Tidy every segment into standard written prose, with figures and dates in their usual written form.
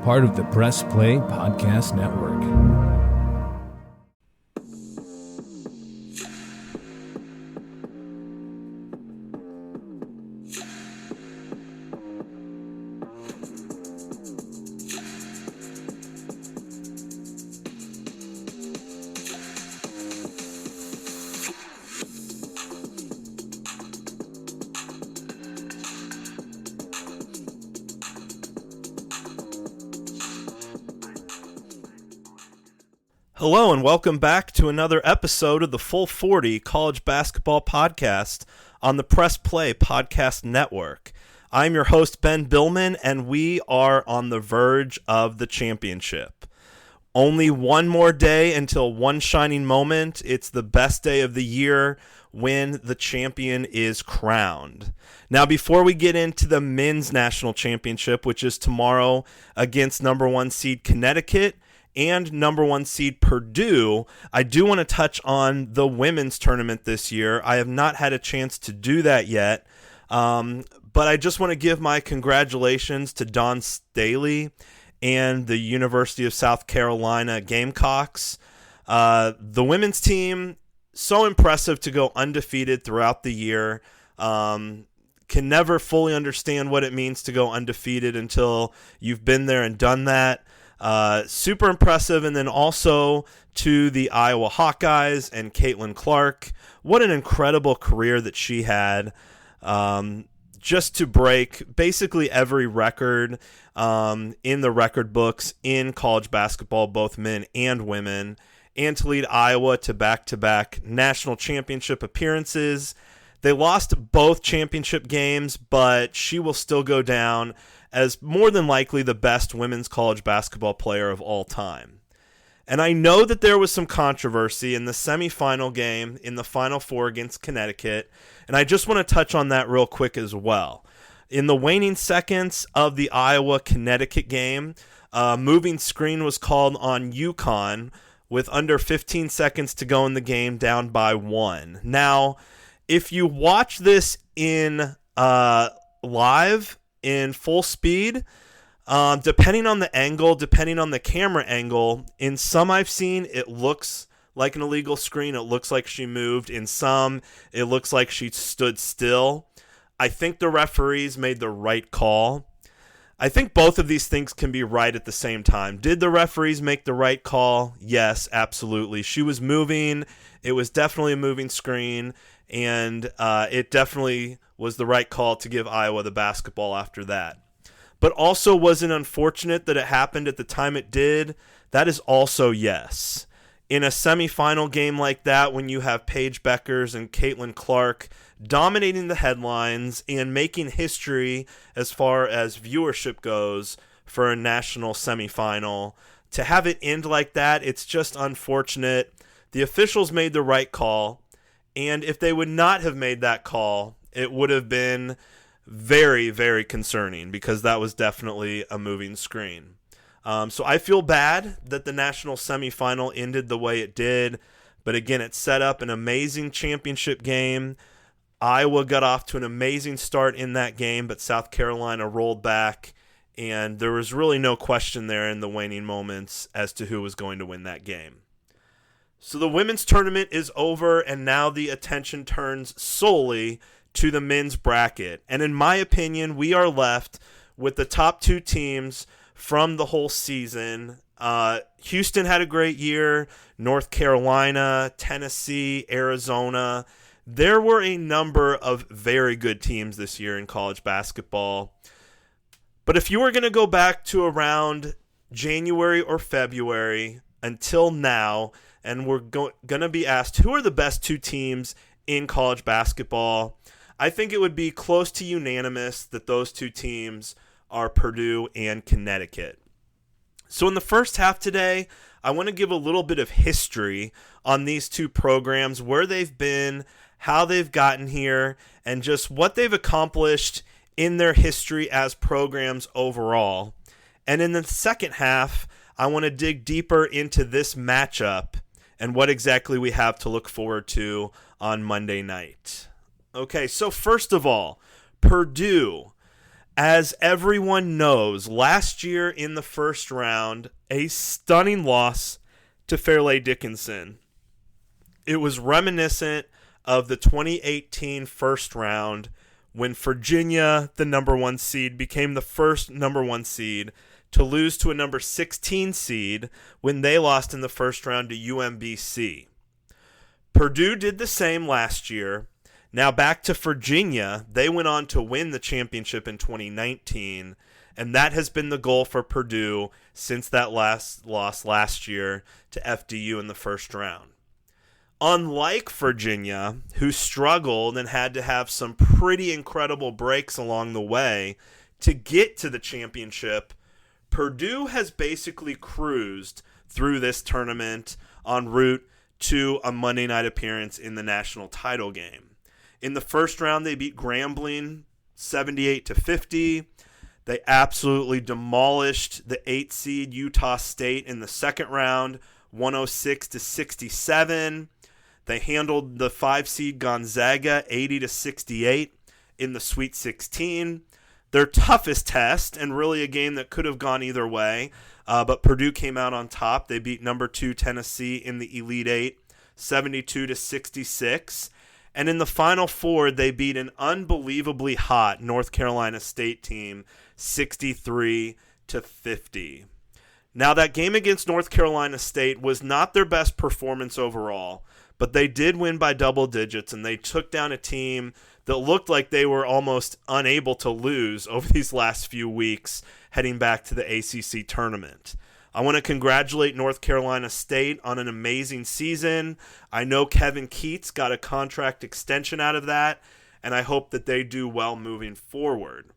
part of the Press Play Podcast Network. Hello and welcome back to another episode of the Full 40 College Basketball Podcast on the Press Play Podcast Network. I'm your host, Ben Billman, and we are on the verge of the championship. Only one more day until one shining moment. It's the best day of the year when the champion is crowned. Now, before we get into the men's national championship, which is tomorrow against number one seed Connecticut and number one seed Purdue, I do want to touch on the women's tournament this year. I have not had a chance to do that yet, but I just want to give my congratulations to Dawn Staley and the University of South Carolina Gamecocks. The women's team, so impressive to go undefeated throughout the year. Can never fully understand what it means to go undefeated until you've been there and done that. Super impressive. And then also to the Iowa Hawkeyes and Caitlin Clark. What an incredible career that she had. Just to break basically every record in the record books in college basketball, both men and women, and to lead Iowa to back-to-back national championship appearances. They lost both championship games, but she will still go down as more than likely the best women's college basketball player of all time. And I know that there was some controversy in the semifinal game in the Final Four against Connecticut, and I just want to touch on that real quick as well. In the waning seconds of the Iowa-Connecticut game, a moving screen was called on UConn with under 15 seconds to go in the game, down by 1. Now, if you watch this in live, in full speed, depending on the angle, depending on the camera angle, in some I've seen, it looks like an illegal screen. It looks like she moved. In some, it looks like she stood still. I think the referees made the right call. I think both of these things can be right at the same time. Did the referees make the right call? Yes, absolutely. She was moving. It was definitely a moving screen, and it definitely was the right call to give Iowa the basketball after that. But also, was it unfortunate that it happened at the time it did? That is also yes. In a semifinal game like that, when you have Paige Beckers and Caitlin Clark dominating the headlines and making history as far as viewership goes for a national semifinal, to have it end like that, it's just unfortunate. The officials made the right call, and if they would not have made that call, it would have been very, very concerning because that was definitely a moving screen. So I feel bad that the national semifinal ended the way it did, but again, it set up an amazing championship game. Iowa got off to an amazing start in that game, but South Carolina rolled back, and there was really no question there in the waning moments as to who was going to win that game. So the women's tournament is over, and now the attention turns solely to the men's bracket. And in my opinion, we are left with the top two teams from the whole season. Houston had a great year. North Carolina, Tennessee, Arizona. There were a number of very good teams this year in college basketball. But if you were going to go back to around January or February until now, and we're going to be asked who are the best two teams in college basketball, I think it would be close to unanimous that those two teams are Purdue and Connecticut. So in the first half today, I want to give a little bit of history on these two programs, where they've been, how they've gotten here, and just what they've accomplished in their history as programs overall. And in the second half, I want to dig deeper into this matchup and what exactly we have to look forward to on Monday night. Okay, so first of all, Purdue. As everyone knows, last year in the first round, a stunning loss to Fairleigh Dickinson. It was reminiscent of the 2018 first round when Virginia, the number 1 seed, became the first number 1 seed to lose to a number 16 seed when they lost in the first round to UMBC. Purdue did the same last year. Now back to Virginia, they went on to win the championship in 2019, and that has been the goal for Purdue since that last loss last year to FDU in the first round. Unlike Virginia, who struggled and had to have some pretty incredible breaks along the way to get to the championship, Purdue has basically cruised through this tournament en route to a Monday night appearance in the national title game. In the first round, they beat Grambling 78-50. They absolutely demolished the 8 seed Utah State in the second round, 106-67. They handled the 5 seed Gonzaga 80-68 in the Sweet 16. Their toughest test, and really a game that could have gone either way, but Purdue came out on top. They beat number 2 Tennessee in the Elite 8, 72-66. And in the Final Four, they beat an unbelievably hot North Carolina State team, 63-50. Now, that game against North Carolina State was not their best performance overall, but they did win by double digits, and they took down a team that looked like they were almost unable to lose over these last few weeks heading back to the ACC tournament. I want to congratulate North Carolina State on an amazing season. I know Kevin Keats got a contract extension out of that, and I hope that they do well moving forward.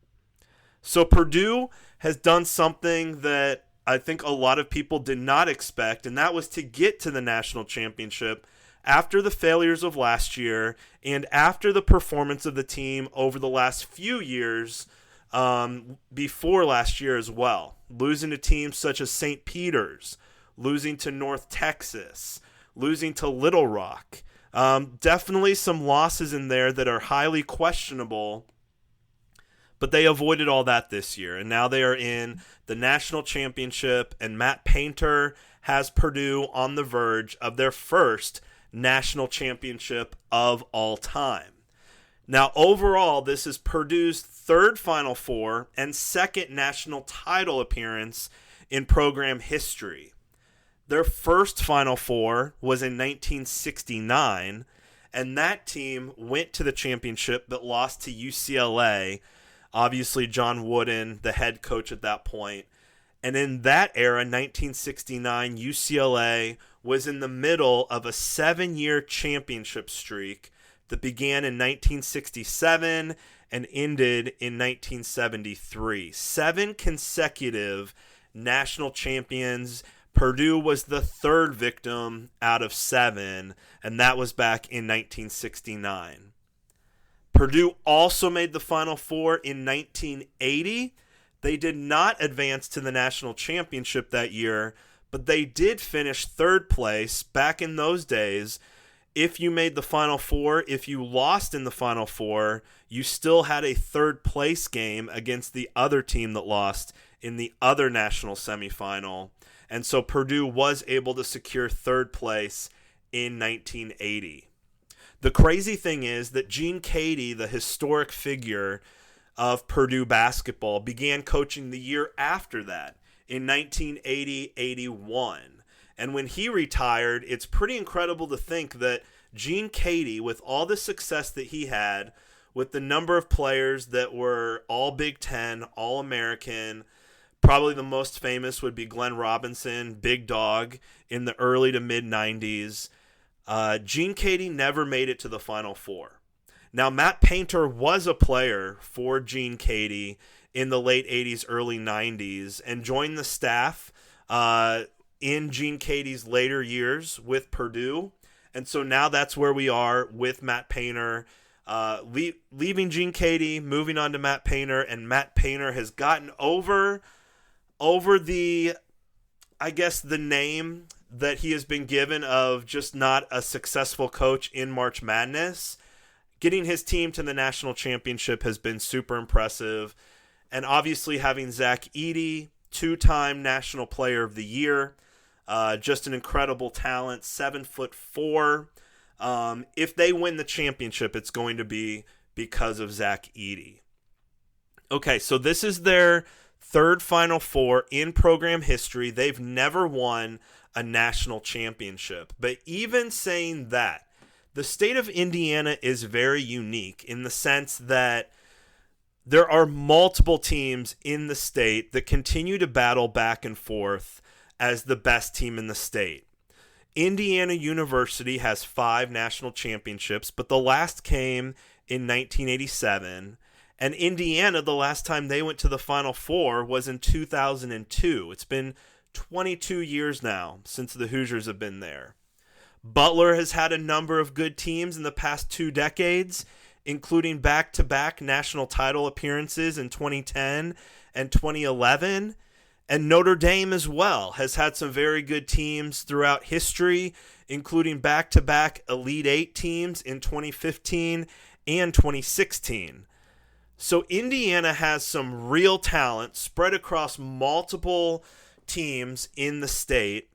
So Purdue has done something that I think a lot of people did not expect, and that was to get to the national championship after the failures of last year and after the performance of the team over the last few years before last year as well. Losing to teams such as St. Peter's, losing to North Texas, losing to Little Rock. Definitely some losses in there that are highly questionable, but they avoided all that this year. And now they are in the national championship, and Matt Painter has Purdue on the verge of their first national championship of all time. Now, overall, this is Purdue's third Final Four and second national title appearance in program history. Their first Final Four was in 1969, and that team went to the championship but lost to UCLA. Obviously, John Wooden, the head coach at that point. And in that era, 1969, UCLA was in the middle of a 7-year championship streak that began in 1967 and ended in 1973. 7 consecutive national champions. Purdue was the third victim out of 7, and that was back in 1969. Purdue also made the Final Four in 1980. They did not advance to the national championship that year, but they did finish third place. Back in those days, if you made the Final Four, if you lost in the Final Four, you still had a third place game against the other team that lost in the other national semifinal. And so Purdue was able to secure third place in 1980. The crazy thing is that Gene Cady, the historic figure of Purdue basketball, began coaching the year after that, in 1980-81. And when he retired, it's pretty incredible to think that Gene Cady, with all the success that he had, with the number of players that were all Big Ten, all American, probably the most famous would be Glenn Robinson, Big Dog, in the early to mid-90s. Gene Cady never made it to the Final Four. Now, Matt Painter was a player for Gene Cady in the late 80s, early 90s, and joined the staff in Gene Cady's later years with Purdue. And so now that's where we are with Matt Painter, leaving Gene Cady, moving on to Matt Painter, and Matt Painter has gotten over the, I guess, the name that he has been given of just not a successful coach in March Madness. Getting his team to the national championship has been super impressive. And obviously having Zach Edey, 2-time National Player of the Year, just an incredible talent, 7'4". If they win the championship, it's going to be because of Zach Edey. Okay, so this is their third Final Four in program history. They've never won a national championship. But even saying that, the state of Indiana is very unique in the sense that there are multiple teams in the state that continue to battle back and forth as the best team in the state. Indiana University has 5 national championships, but the last came in 1987. And Indiana, the last time they went to the Final Four was in 2002. It's been 22 years now since the Hoosiers have been there. Butler has had a number of good teams in the past 2 decades, including back-to-back national title appearances in 2010 and 2011. And Notre Dame as well has had some very good teams throughout history, including back-to-back Elite 8 teams in 2015 and 2016. So Indiana has some real talent spread across multiple teams in the state.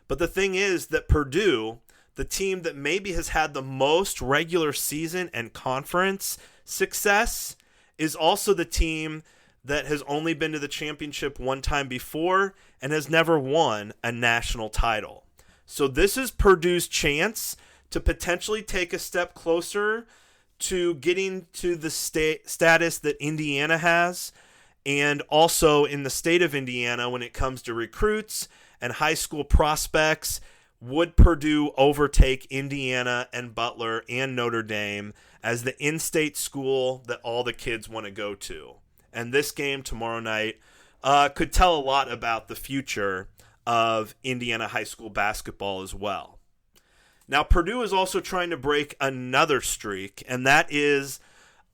But the thing is that Purdue, the team that maybe has had the most regular season and conference success, is also the team that has only been to the championship one time before and has never won a national title. So this is Purdue's chance to potentially take a step closer to getting to the status that Indiana has, and also in the state of Indiana when it comes to recruits and high school prospects. Would Purdue overtake Indiana and Butler and Notre Dame as the in-state school that all the kids want to go to? And this game tomorrow night could tell a lot about the future of Indiana high school basketball as well. Now, Purdue is also trying to break another streak, and that is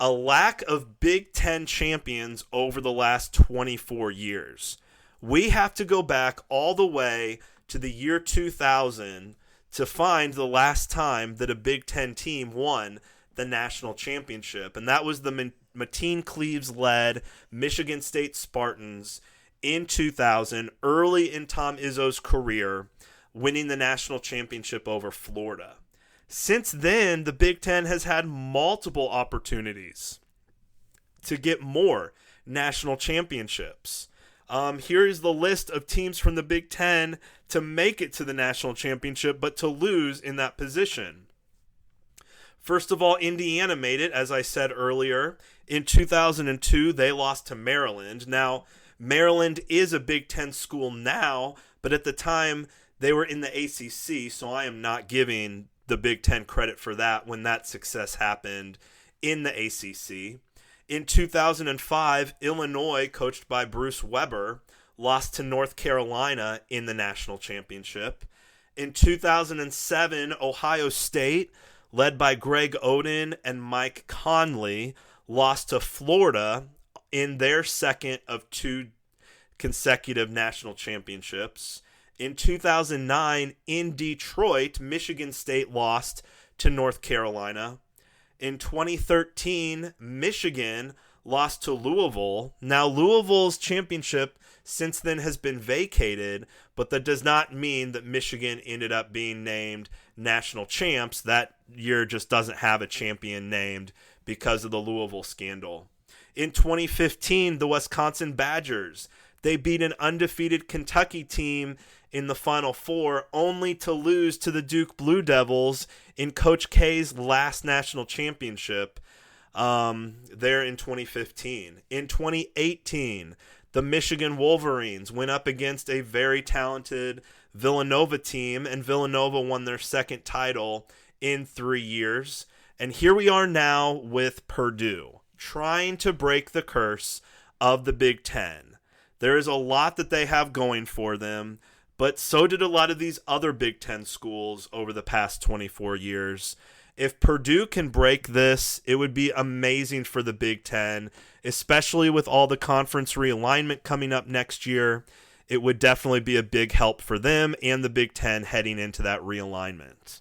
a lack of Big Ten champions over the last 24 years. We have to go back all the way to the year 2000 to find the last time that a Big Ten team won the national championship, and that was the Mateen Cleaves-led Michigan State Spartans in 2000, early in Tom Izzo's career, winning the national championship over Florida. Since then, the Big Ten has had multiple opportunities to get more national championships. Here is the list of teams from the Big Ten to make it to the national championship, but to lose in that position. First of all, Indiana made it, as I said earlier. In 2002, they lost to Maryland. Now, Maryland is a Big Ten school now, but at the time, they were in the ACC, so I am not giving the Big Ten credit for that when that success happened in the ACC. In 2005, Illinois, coached by Bruce Weber, lost to North Carolina in the national championship. In 2007, Ohio State, led by Greg Oden and Mike Conley, lost to Florida in their second of 2 consecutive national championships. In 2009, in Detroit, Michigan State lost to North Carolina. In 2013, Michigan lost to Louisville. Now, Louisville's championship since then has been vacated, but that does not mean that Michigan ended up being named national champs. That year just doesn't have a champion named because of the Louisville scandal. In 2015, the Wisconsin Badgers, they beat an undefeated Kentucky team in the Final Four, only to lose to the Duke Blue Devils in Coach K's last national championship there in 2015. In 2018, the Michigan Wolverines went up against a very talented Villanova team, and Villanova won their second title in 3 years. And here we are now with Purdue, trying to break the curse of the Big Ten. There is a lot that they have going for them, but so did a lot of these other Big Ten schools over the past 24 years. If Purdue can break this, it would be amazing for the Big Ten, especially with all the conference realignment coming up next year. It would definitely be a big help for them and the Big Ten heading into that realignment.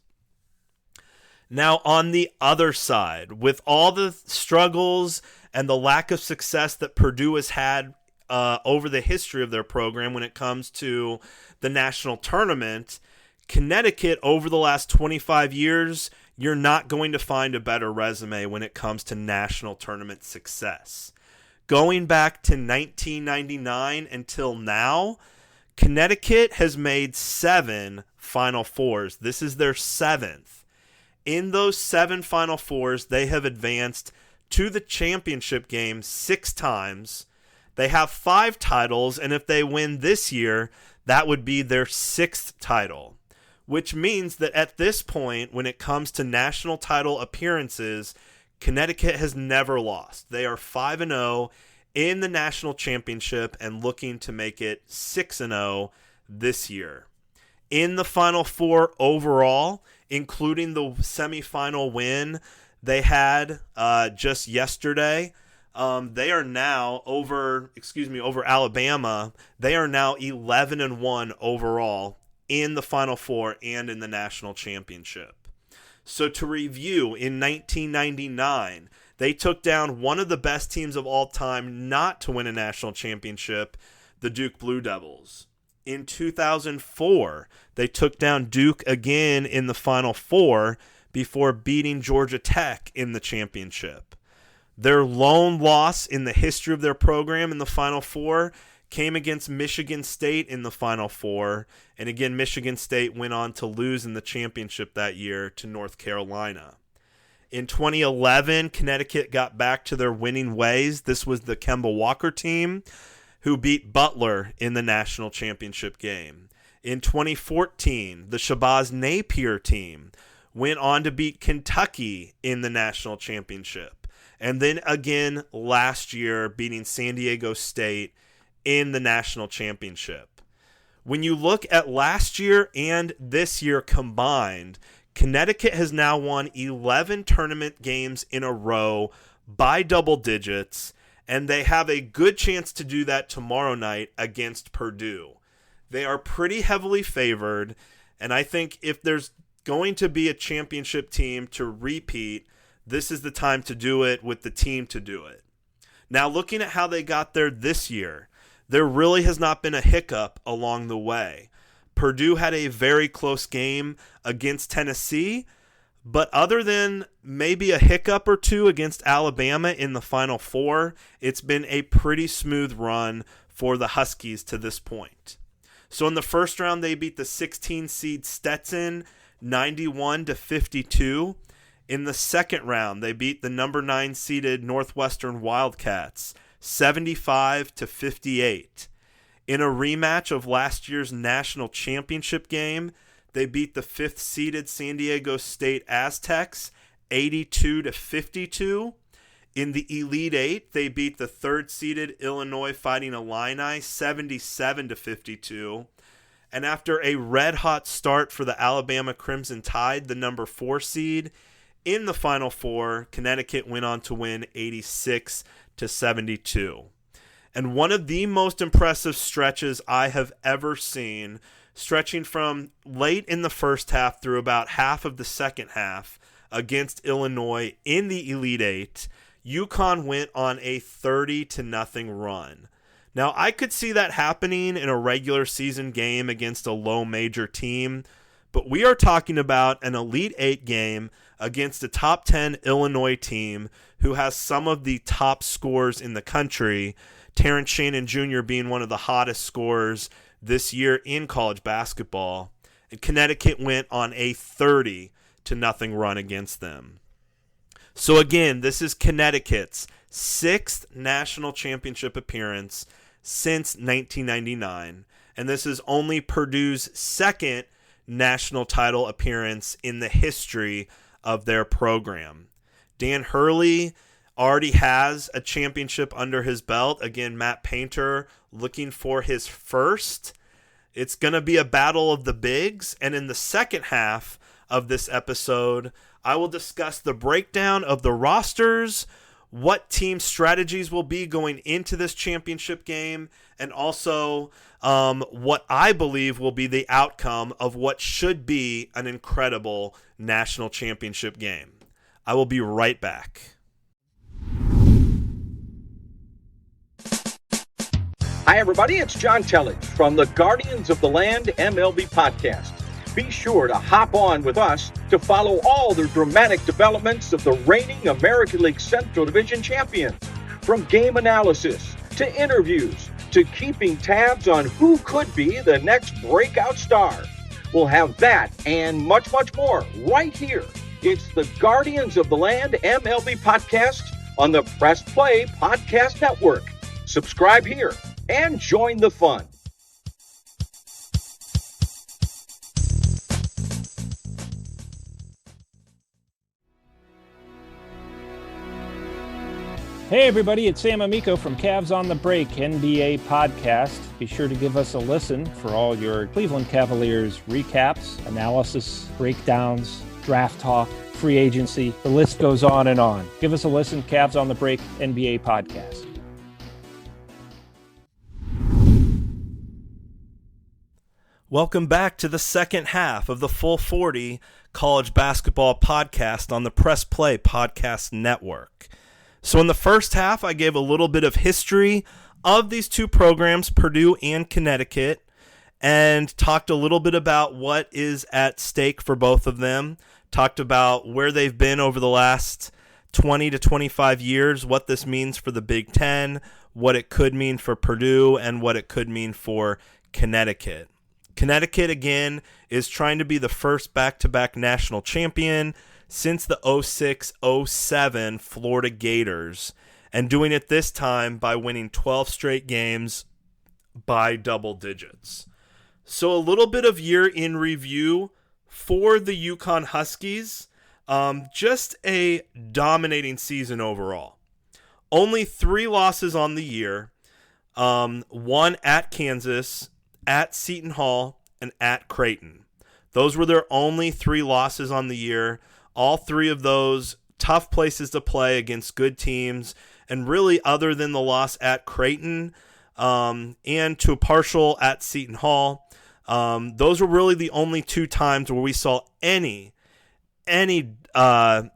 Now, on the other side, with all the struggles and the lack of success that Purdue has had over the history of their program when it comes to the national tournament, Connecticut, over the last 25 years, you're not going to find a better resume when it comes to national tournament success. Going back to 1999 until now, Connecticut has made 7 Final Fours. This is their 7th. In those 7 Final Fours, they have advanced to the championship game 6 times. They have 5 titles, and if they win this year, that would be their 6th title, which means that at this point, when it comes to national title appearances, Connecticut has never lost. They are 5-0 in the national championship and looking to make it 6-0 this year. In the Final Four overall, including the semifinal win they had just yesterday, they are now over Alabama. They are now 11-1 overall in the Final Four and in the national championship. So to review, in 1999, they took down one of the best teams of all time not to win a national championship, the Duke Blue Devils. In 2004, they took down Duke again in the Final Four before beating Georgia Tech in the championship. Their lone loss in the history of their program in the Final Four came against Michigan State in the Final Four, and again, Michigan State went on to lose in the championship that year to North Carolina. In 2011, Connecticut got back to their winning ways. This was the Kemba Walker team who beat Butler in the national championship game. In 2014, the Shabazz Napier team went on to beat Kentucky in the national championship. And then again last year, beating San Diego State in the national championship. When you look at last year and this year combined, Connecticut has now won 11 tournament games in a row by double digits, and they have a good chance to do that tomorrow night against Purdue. They are pretty heavily favored, and I think if there's going to be a championship team to repeat, this is the time to do it with the team to do it. Now, looking at how they got there this year, there really has not been a hiccup along the way. Purdue had a very close game against Tennessee, but other than maybe a hiccup or two against Alabama in the Final Four, it's been a pretty smooth run for the Huskies to this point. So in the first round, they beat the 16-seed Stetson 91-52. In the second round, they beat the number 9-seeded Northwestern Wildcats 75-58. In a rematch of last year's national championship game, they beat the 5th-seeded San Diego State Aztecs 82-52. In the Elite Eight, they beat the 3rd-seeded Illinois Fighting Illini 77-52. And after a red-hot start for the Alabama Crimson Tide, the number 4 seed, in the Final Four, Connecticut went on to win 86-72. And one of the most impressive stretches I have ever seen, stretching from late in the first half through about half of the second half against Illinois in the Elite Eight, UConn went on a 30-0 run. Now, I could see that happening in a regular season game against a low major team, but we are talking about an Elite Eight game against a top 10 Illinois team who has some of the top scorers in the country, Terrence Shannon Jr. being one of the hottest scorers this year in college basketball, and Connecticut went on a 30-0 run against them. So again, this is Connecticut's 6th national championship appearance since 1999, and this is only Purdue's 2nd national title appearance in the history of their program. Dan Hurley already has a championship under his belt. Again, Matt Painter looking for his first. It's going to be a battle of the bigs. And in the second half of this episode, I will discuss the breakdown of the rosters, what team strategies will be going into this championship game, and also what I believe will be the outcome of what should be an incredible national championship game. I will be right back. Hi, everybody. It's John Tellage from the Guardians of the Land MLB podcast. Be sure to hop on with us to follow all the dramatic developments of the reigning American League Central Division champions. From game analysis to interviews to keeping tabs on who could be the next breakout star. We'll have that and much, much more right here. It's the Guardians of the Land MLB podcast on the Press Play Podcast Network. Subscribe here and join the fun. Hey everybody, it's Sam Amico from Cavs on the Break NBA podcast. Be sure to give us a listen for all your Cleveland Cavaliers recaps, analysis, breakdowns, draft talk, free agency. The list goes on and on. Give us a listen, Cavs on the Break NBA podcast. Welcome back to the second half of the Full 40 College Basketball Podcast on the Press Play Podcast Network. So in the first half, I gave a little bit of history of these two programs, Purdue and Connecticut, and talked a little bit about what is at stake for both of them, talked about where they've been over the last 20 to 25 years, what this means for the Big Ten, what it could mean for Purdue, and what it could mean for Connecticut. Connecticut, again, is trying to be the first back-to-back national champion since the 06-07 Florida Gators, and doing it this time by winning 12 straight games by double digits. So a little bit of year in review for the UConn Huskies. Just a dominating season overall. Only 3 losses on the year. One at Kansas, at Seton Hall, and at Creighton. Those were their only 3 losses on the year. All 3 of those tough places to play against good teams, and really other than the loss at Creighton and to a partial at Seton Hall, those were really the only 2 times where we saw any cons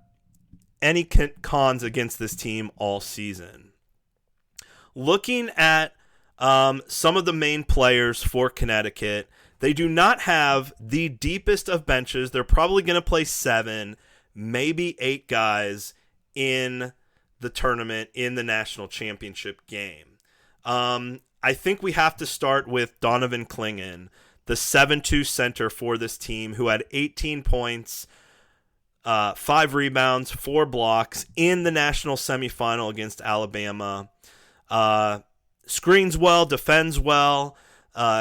against this team all season. Looking at some of the main players for Connecticut, they do not have the deepest of benches. They're probably going to play 7, maybe 8 guys in the tournament in the national championship game. I think we have to start with Donovan Clingan, the 7'2" center for this team, who had 18 points, 5 rebounds, 4 blocks in the national semifinal against Alabama. Screens well, defends well.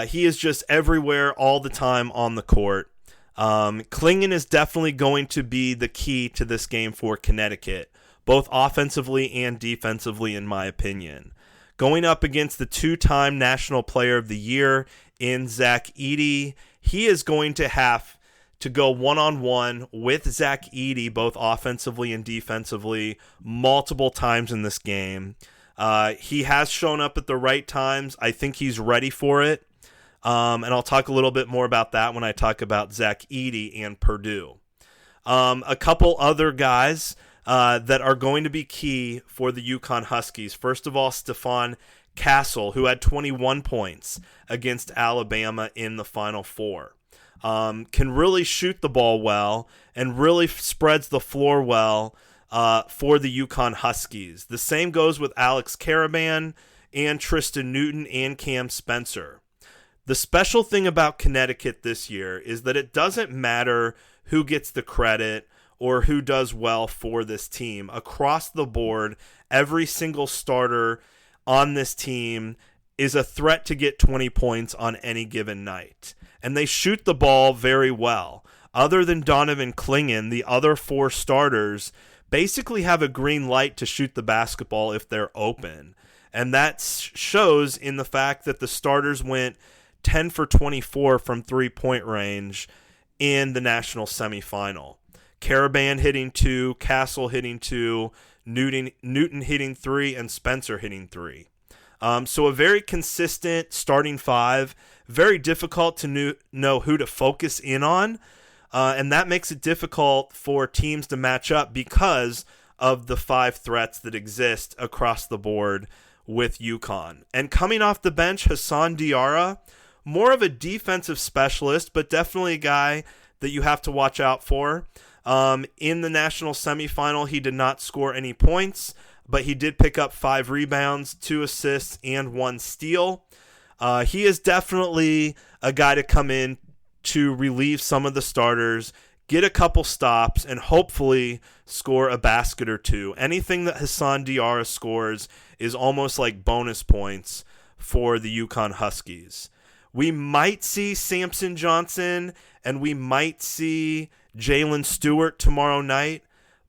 He is just everywhere all the time on the court. Clingan is definitely going to be the key to this game for Connecticut, both offensively and defensively, in my opinion. Going up against the 2-time National Player of the Year in Zach Edey, he is going to have to go one-on-one with Zach Edey, both offensively and defensively, multiple times in this game. He has shown up at the right times. I think he's ready for it. And I'll talk a little bit more about that when I talk about Zach Edey and Purdue. A couple other guys that are going to be key for the UConn Huskies. First of all, Stephon Castle, who had 21 points against Alabama in the Final Four. Can really shoot the ball well and really spreads the floor well for the UConn Huskies. The same goes with Alex Karaban and Tristan Newton and Cam Spencer. The special thing about Connecticut this year is that it doesn't matter who gets the credit or who does well for this team. Across the board, every single starter on this team is a threat to get 20 points on any given night. And they shoot the ball very well. Other than Donovan Clingan, the other 4 starters basically have a green light to shoot the basketball if they're open. And that shows in the fact that the starters went 10 for 24 from three-point range in the national semifinal. Karaban hitting 2, Castle hitting 2, Newton hitting 3, and Spencer hitting 3. So a very consistent starting 5, very difficult to know who to focus in on, and that makes it difficult for teams to match up because of the 5 threats that exist across the board with UConn. And coming off the bench, Hassan Diarra, more of a defensive specialist, but definitely a guy that you have to watch out for. In the national semifinal, he did not score any points, but he did pick up 5 rebounds, 2 assists, and 1 steal. He is definitely a guy to come in to relieve some of the starters, get a couple stops, and hopefully score a basket or 2. Anything that Hassan Diarra scores is almost like bonus points for the UConn Huskies. We might see Samson Johnson and we might see Jalen Stewart tomorrow night,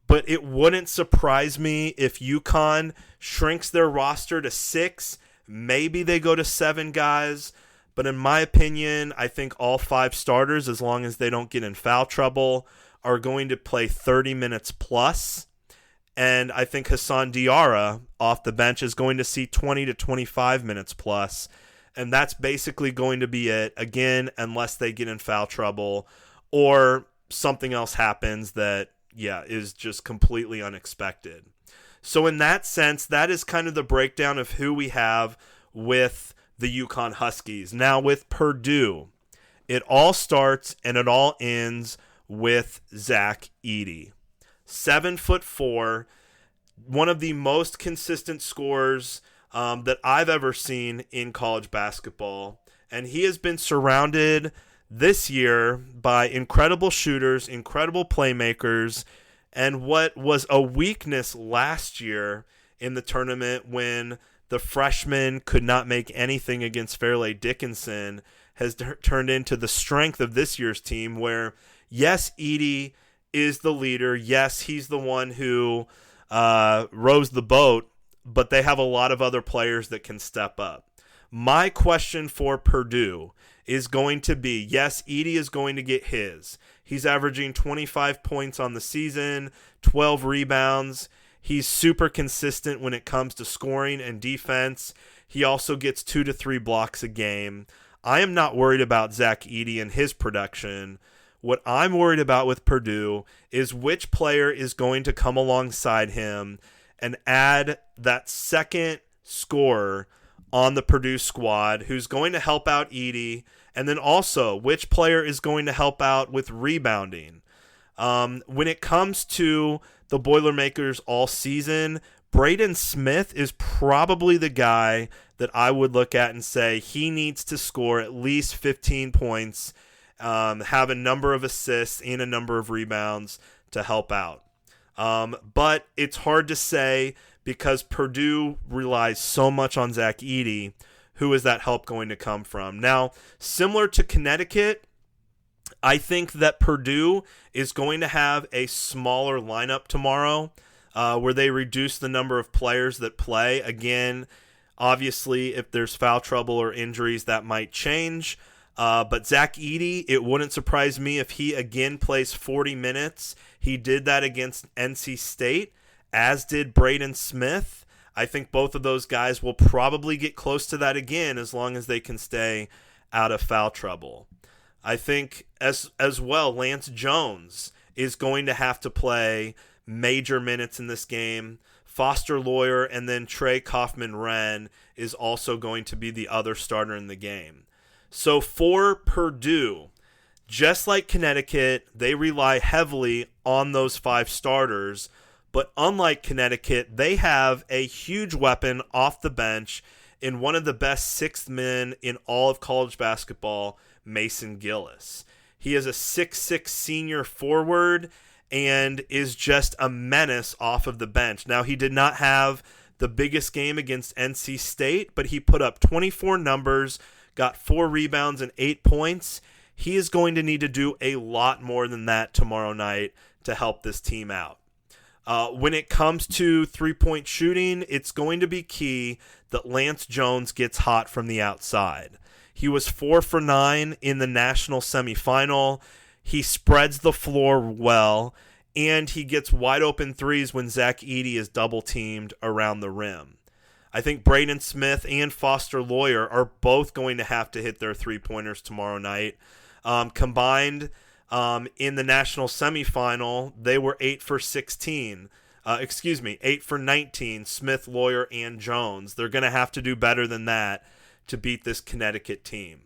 but it wouldn't surprise me if UConn shrinks their roster to 6. Maybe they go to 7 guys. But in my opinion, I think all 5 starters, as long as they don't get in foul trouble, are going to play 30 minutes plus. And I think Hassan Diarra off the bench is going to see 20 to 25 minutes plus. And that's basically going to be it, again, unless they get in foul trouble or something else happens that, is just completely unexpected. So in that sense, that is kind of the breakdown of who we have with the UConn Huskies. Now with Purdue, it all starts and it all ends with Zach Edey. 7'4", one of the most consistent scorers that I've ever seen in college basketball. And he has been surrounded this year by incredible shooters, incredible playmakers, and what was a weakness last year in the tournament when the freshman could not make anything against Fairleigh Dickinson has turned into the strength of this year's team where, yes, Edey is the leader. Yes, he's the one who rows the boat, but they have a lot of other players that can step up. My question for Purdue is going to be, yes, Edey is going to get his. He's averaging 25 points on the season, 12 rebounds. He's super consistent when it comes to scoring and defense. He also gets 2 to 3 blocks a game. I am not worried about Zach Edey and his production. What I'm worried about with Purdue is which player is going to come alongside him and add that second scorer on the Purdue squad who's going to help out Edey, and then also which player is going to help out with rebounding. When it comes to the Boilermakers all season, Braden Smith is probably the guy that I would look at and say he needs to score at least 15 points, have a number of assists and a number of rebounds to help out. But it's hard to say because Purdue relies so much on Zach Edey. Who is that help going to come from? Now, similar to Connecticut, I think that Purdue is going to have a smaller lineup tomorrow where they reduce the number of players that play. Again, obviously, if there's foul trouble or injuries, that might change. But Zach Edey, it wouldn't surprise me if he again plays 40 minutes. He did that against NC State, as did Braden Smith. I think both of those guys will probably get close to that again as long as they can stay out of foul trouble. I think as well, Lance Jones is going to have to play major minutes in this game. Foster Lawyer and then Trey Kaufman-Wren is also going to be the other starter in the game. So for Purdue, just like Connecticut, they rely heavily on those 5 starters. But unlike Connecticut, they have a huge weapon off the bench in one of the best 6th men in all of college basketball, Mason Gillis. He is a 6'6" senior forward and is just a menace off of the bench. Now, he did not have the biggest game against NC State, but he put up 24 numbers, got 4 rebounds and 8 points. He is going to need to do a lot more than that tomorrow night to help this team out. When it comes to three-point shooting, it's going to be key that Lance Jones gets hot from the outside. He was 4 for 9 in the national semifinal. He spreads the floor well, and he gets wide open threes when Zach Edey is double teamed around the rim. I think Braden Smith and Foster Loyer are both going to have to hit their three-pointers tomorrow night. Combined in the national semifinal, they were 8 for 16. 8 for 19, Smith, Loyer, and Jones. They're going to have to do better than that to beat this Connecticut team.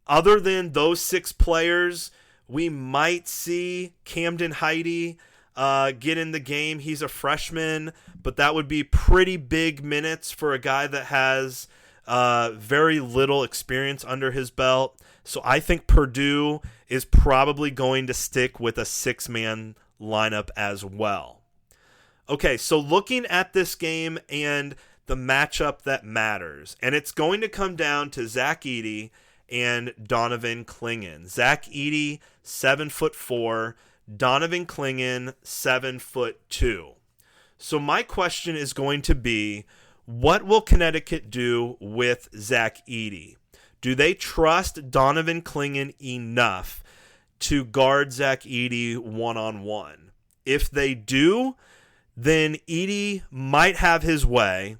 Other than those 6 players, we might see Camden Heide get in the game. He's a freshman, but that would be pretty big minutes for a guy that has very little experience under his belt. So I think Purdue is probably going to stick with a 6-man lineup as well. Okay, so looking at this game and the matchup that matters, and it's going to come down to Zach Edey and Donovan Clingan. Zach Edey, 7'4", Donovan Clingan, 7'2". So my question is going to be, what will Connecticut do with Zach Edey? Do they trust Donovan Clingan enough to guard Zach Edey one-on-one? If they do, then Edey might have his way.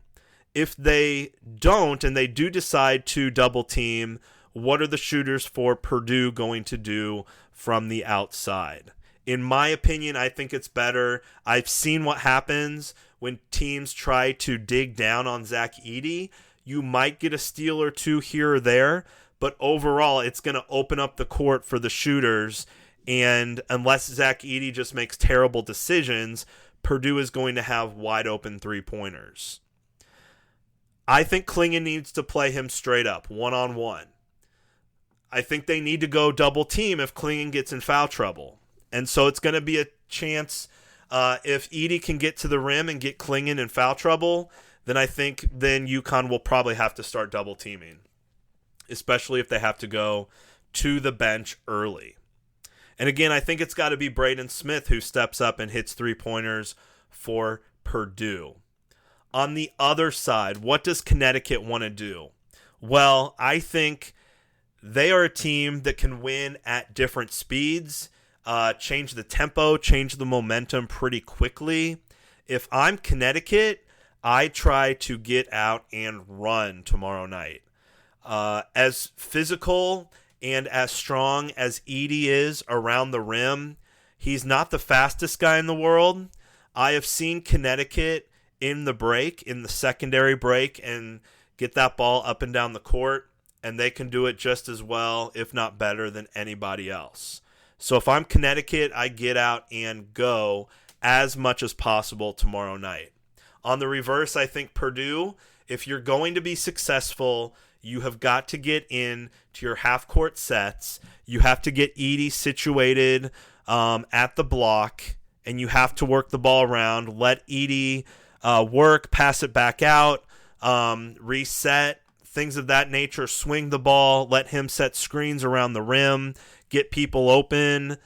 If they don't, and they do decide to double team, what are the shooters for Purdue going to do from the outside? In my opinion, I think it's better. I've seen what happens when teams try to dig down on Zach Edey. You might get a steal or two here or there, but overall, it's going to open up the court for the shooters. And unless Zach Edey just makes terrible decisions, Purdue is going to have wide open three-pointers. I think Clingan needs to play him straight up, one-on-one. I think they need to go double team if Clingan gets in foul trouble. And so it's going to be a chance if Edey can get to the rim and get Clingan in foul trouble, then I think then UConn will probably have to start double teaming, especially if they have to go to the bench early. And again, I think it's got to be Braden Smith who steps up and hits three-pointers for Purdue. On the other side, what does Connecticut want to do? Well, I think they are a team that can win at different speeds, change the tempo, change the momentum pretty quickly. If I'm Connecticut, I try to get out and run tomorrow night. As physical and as strong as Edey is around the rim, he's not the fastest guy in the world. I have seen Connecticut in the break, in the secondary break, and get that ball up and down the court, and they can do it just as well, if not better, than anybody else. So if I'm Connecticut, I get out and go as much as possible tomorrow night. On the reverse, I think Purdue, if you're going to be successful, you have got to get in to your half-court sets. You have to get Edey situated at the block, and you have to work the ball around. Let Edey work, pass it back out, reset, things of that nature. Swing the ball, let him set screens around the rim, get people open.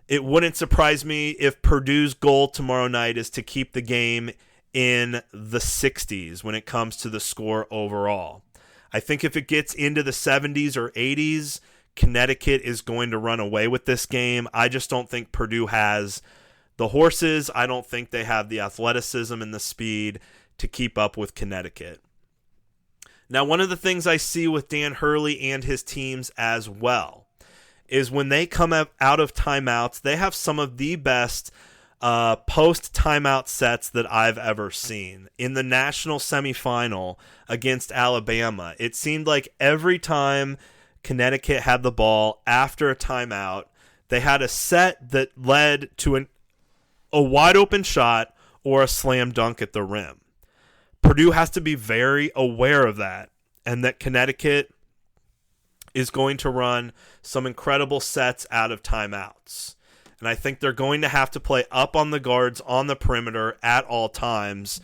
It wouldn't surprise me if Purdue's goal tomorrow night is to keep the game in the 60s when it comes to the score overall. I think if it gets into the 70s or 80s, Connecticut is going to run away with this game. I just don't think Purdue has the horses. I don't think they have the athleticism and the speed to keep up with Connecticut. Now, one of the things I see with Dan Hurley and his teams as well is when they come out of timeouts, they have some of the best post-timeout sets that I've ever seen. In the national semifinal against Alabama, it seemed like every time Connecticut had the ball after a timeout, they had a set that led to a wide-open shot or a slam dunk at the rim. Purdue has to be very aware of that, and that Connecticut is going to run some incredible sets out of timeouts. And I think they're going to have to play up on the guards on the perimeter at all times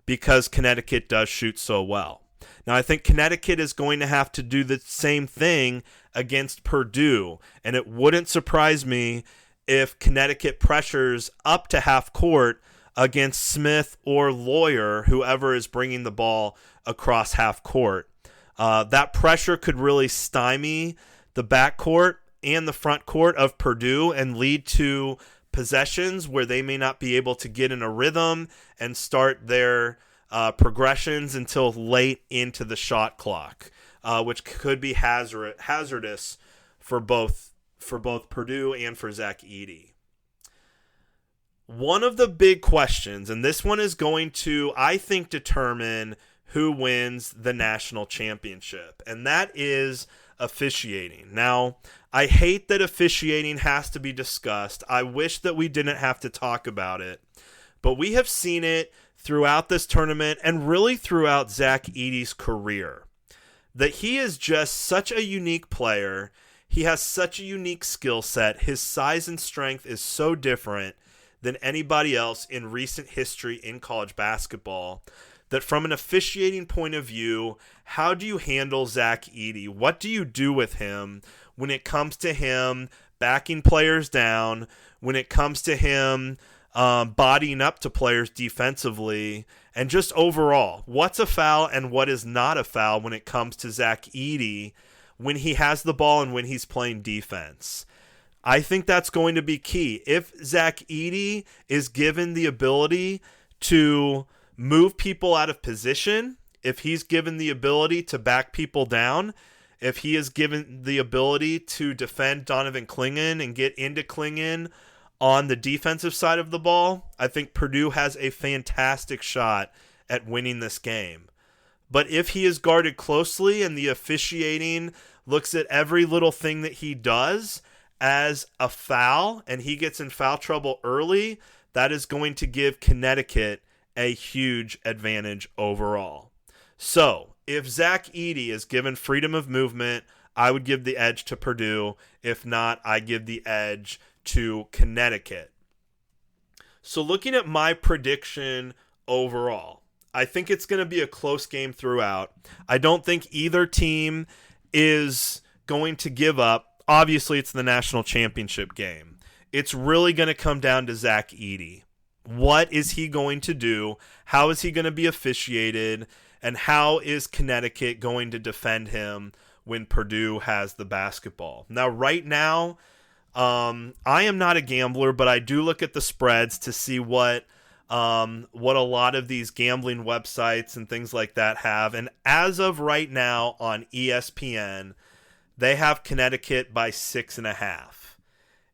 because Connecticut does shoot so well. Now, I think Connecticut is going to have to do the same thing against Purdue, and it wouldn't surprise me if Connecticut pressures up to half court against Smith or Loyer, whoever is bringing the ball across half court. That pressure could really stymie the backcourt and the front court of Purdue and lead to possessions where they may not be able to get in a rhythm and start their progressions until late into the shot clock, which could be hazardous for both Purdue and for Zach Edey. One of the big questions, and this one is going to, I think, determine who wins the national championship, and that is officiating. Now, I hate that officiating has to be discussed. I wish that we didn't have to talk about it, but we have seen it throughout this tournament and really throughout Zach Edey's career, that he is just such a unique player. He has such a unique skill set. His size and strength is so different than anybody else in recent history in college basketball, that from an officiating point of view, how do you handle Zach Edey? What do you do with him when it comes to him backing players down, when it comes to him bodying up to players defensively, and just overall, what's a foul and what is not a foul when it comes to Zach Edey when he has the ball and when he's playing defense? I think that's going to be key. If Zach Edey is given the ability to move people out of position, if he's given the ability to back people down, if he is given the ability to defend Donovan Clingan and get into Clingan on the defensive side of the ball, I think Purdue has a fantastic shot at winning this game. But if he is guarded closely and the officiating looks at every little thing that he does as a foul and he gets in foul trouble early, that is going to give Connecticut a huge advantage overall. So if Zach Edey is given freedom of movement, I would give the edge to Purdue. If not, I give the edge to Connecticut. So looking at my prediction overall, I think it's going to be a close game throughout. I don't think either team is going to give up. Obviously, it's the national championship game. It's really going to come down to Zach Edey. What is he going to do? How is he going to be officiated? And how is Connecticut going to defend him when Purdue has the basketball? Now, right now, I am not a gambler, but I do look at the spreads to see what a lot of these gambling websites and things like that have. And as of right now on ESPN, they have Connecticut by 6.5.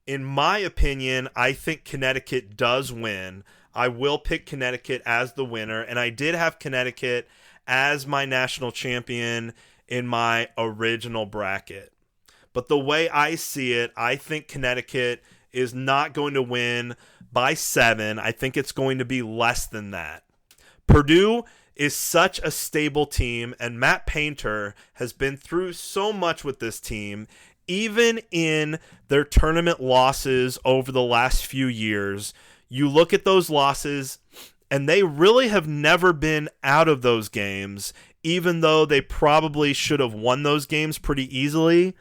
In my opinion, I think Connecticut does win. I will pick Connecticut as the winner, and I did have Connecticut as my national champion in my original bracket. But the way I see it, I think Connecticut is not going to win by 7. I think it's going to be less than that. Purdue is such a stable team, and Matt Painter has been through so much with this team. Even in their tournament losses over the last few years, you look at those losses, and they really have never been out of those games, even though they probably should have won those games pretty easily.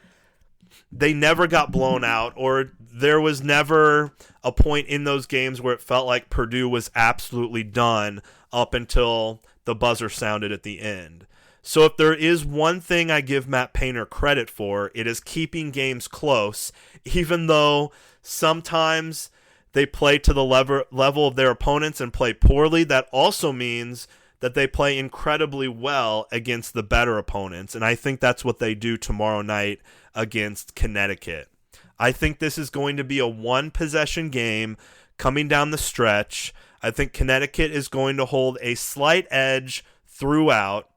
They never got blown out, or there was never a point in those games where it felt like Purdue was absolutely done up until the buzzer sounded at the end. So if there is one thing I give Matt Painter credit for, it is keeping games close, even though sometimes they play to the level of their opponents and play poorly. That also means that they play incredibly well against the better opponents, and I think that's what they do tomorrow night against Connecticut. I think this is going to be a one-possession game coming down the stretch. I think Connecticut is going to hold a slight edge throughout.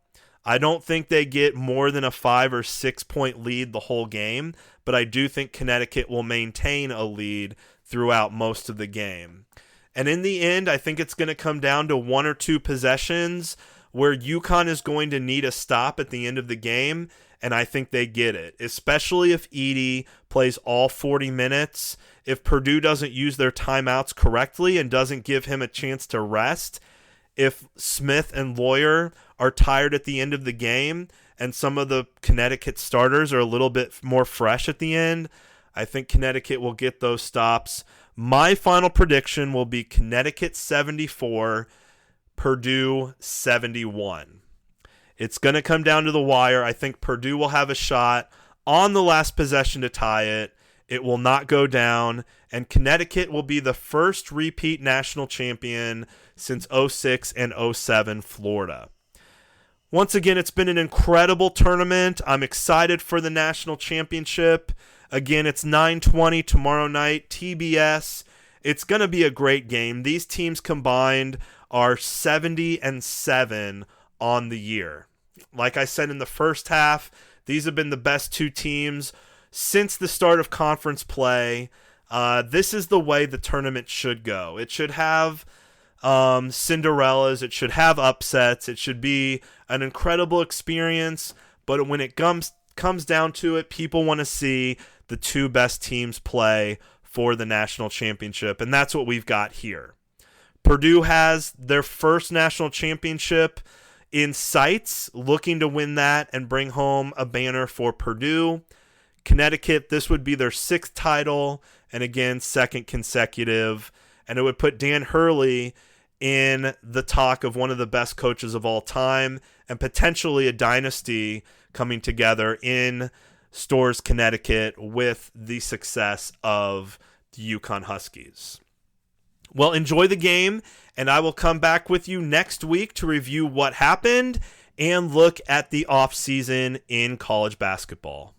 I don't think they get more than a 5 or 6 point lead the whole game, but I do think Connecticut will maintain a lead throughout most of the game. And in the end, I think it's going to come down to 1 or 2 possessions where UConn is going to need a stop at the end of the game, and I think they get it, especially if Edey plays all 40 minutes. If Purdue doesn't use their timeouts correctly and doesn't give him a chance to rest, if Smith and Lawyer are tired at the end of the game and some of the Connecticut starters are a little bit more fresh at the end, I think Connecticut will get those stops. My final prediction will be Connecticut 74, Purdue 71. It's going to come down to the wire. I think Purdue will have a shot on the last possession to tie it. It will not go down, and Connecticut will be the first repeat national champion since 06 and 07 Florida. Once again, it's been an incredible tournament. I'm excited for the national championship. Again, it's 9:20 tomorrow night, TBS. It's going to be a great game. These teams combined are 70-7 on the year. Like I said in the first half, these have been the best two teams since the start of conference play. This is the way the tournament should go. It should have Cinderellas. It should have upsets. It should be an incredible experience. But when it comes down to it, people want to see the two best teams play for the national championship, and that's what we've got here. Purdue has their first national championship in sights, looking to win that and bring home a banner for Purdue. Connecticut, this would be their sixth title, and again, second consecutive, and it would put Dan Hurley in the talk of one of the best coaches of all time and potentially a dynasty coming together in Storrs, Connecticut with the success of the UConn Huskies. Well, enjoy the game, and I will come back with you next week to review what happened and look at the offseason in college basketball.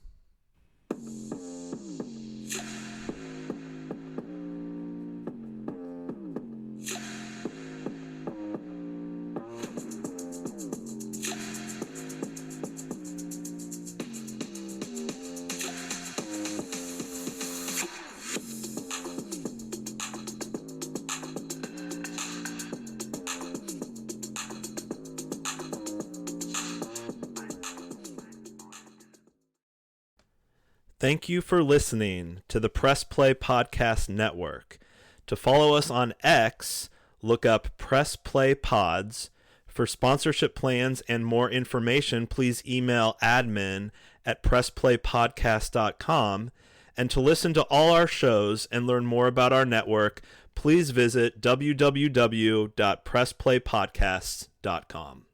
Thank you for listening to the Press Play Podcast Network. To follow us on X, look up Press Play Pods. For sponsorship plans and more information, please email admin@pressplaypodcast.com. And to listen to all our shows and learn more about our network, please visit www.pressplaypodcasts.com.